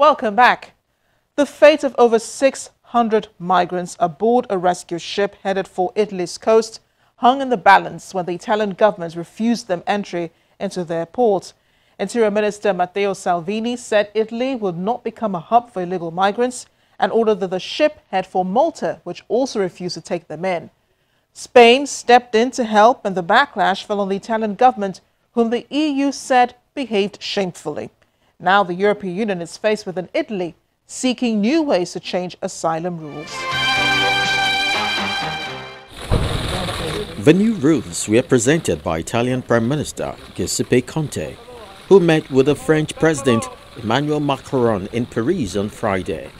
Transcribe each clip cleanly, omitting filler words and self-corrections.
Welcome back. The fate of over 600 migrants aboard a rescue ship headed for Italy's coast hung in the balance when the Italian government refused them entry into their port. Interior Minister Matteo Salvini said Italy would not become a hub for illegal migrants and ordered that the ship head for Malta, which also refused to take them in. Spain stepped in to help, and the backlash fell on the Italian government, whom the EU said behaved shamefully. Now the European Union is faced with an Italy seeking new ways to change asylum rules. The new rules were presented by Italian Prime Minister Giuseppe Conte, who met with the French President Emmanuel Macron in Paris on Friday,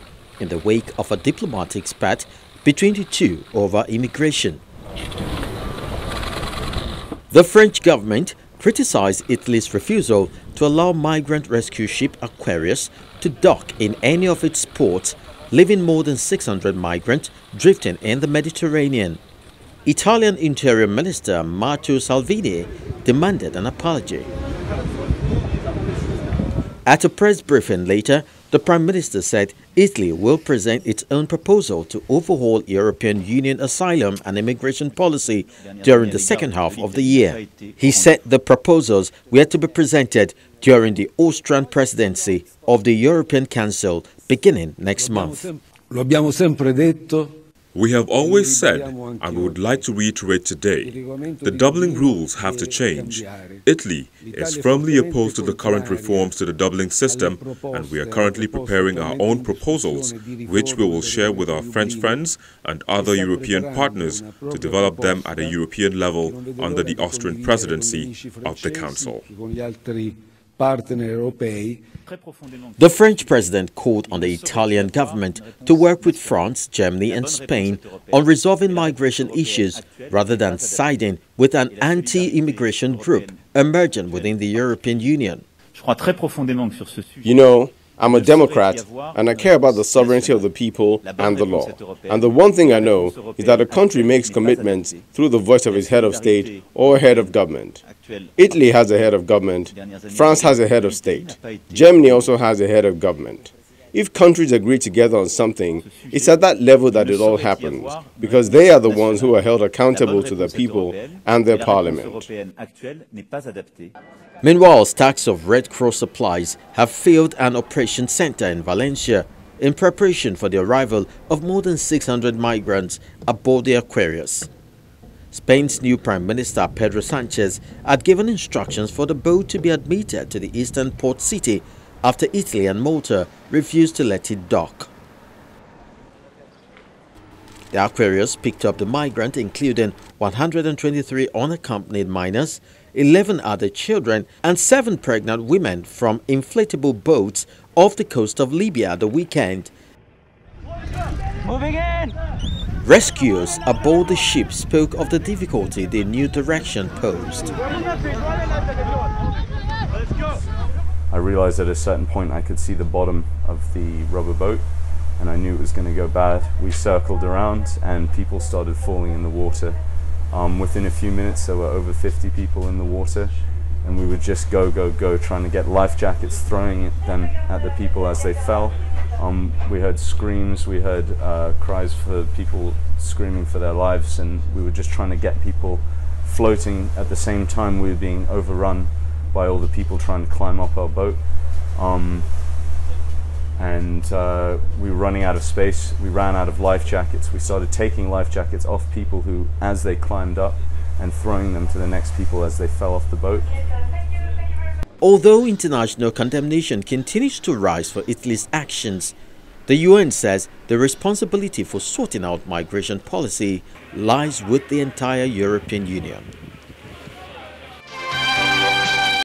in the wake of a diplomatic spat between the two over immigration. The French government criticized Italy's refusal to allow migrant rescue ship Aquarius to dock in any of its ports, leaving more than 600 migrants drifting in the Mediterranean. Italian Interior Minister Matteo Salvini demanded an apology. At a press briefing later, the Prime Minister said Italy will present its own proposal to overhaul European Union asylum and immigration policy during the second half of the year. He said the proposals were to be presented during the Austrian presidency of the European Council beginning next month. We have always said, and we would like to reiterate today, the Dublin rules have to change. Italy is firmly opposed to the current reforms to the Dublin system, and we are currently preparing our own proposals, which we will share with our French friends and other European partners to develop them at a European level under the Austrian presidency of the Council. The French president called on the Italian government to work with France, Germany and Spain on resolving migration issues rather than siding with an anti-immigration group emerging within the European Union. You know, I'm a Democrat and I care about the sovereignty of the people and the law. And the one thing I know is that a country makes commitments through the voice of its head of state or head of government. Italy has a head of government, France has a head of state, Germany also has a head of government. If countries agree together on something, it's at that level that it all happens, because they are the ones who are held accountable to the people and their parliament. Meanwhile, stacks of Red Cross supplies have filled an operation center in Valencia in preparation for the arrival of more than 600 migrants aboard the Aquarius. Spain's new Prime Minister Pedro Sanchez had given instructions for the boat to be admitted to the eastern port city after Italy and Malta refused to let it dock. The Aquarius picked up the migrant, including 123 unaccompanied minors, 11 other children and 7 pregnant women from inflatable boats off the coast of Libya the weekend. Moving in! Rescuers aboard the ship spoke of the difficulty the new direction posed. I realized at a certain point I could see the bottom of the rubber boat and I knew it was going to go bad. We circled around and people started falling in the water. Within a few minutes there were over 50 people in the water and we would just go trying to get life jackets, throwing them at the people as they fell. We heard screams, we heard cries for people screaming for their lives, and we were just trying to get people floating. At the same time we were being overrun by all the people trying to climb up our boat. We were running out of space. We ran out of life jackets. We started taking life jackets off people who, as they climbed up, and throwing them to the next people as they fell off the boat. Although international condemnation continues to rise for Italy's actions, the UN says the responsibility for sorting out migration policy lies with the entire European Union.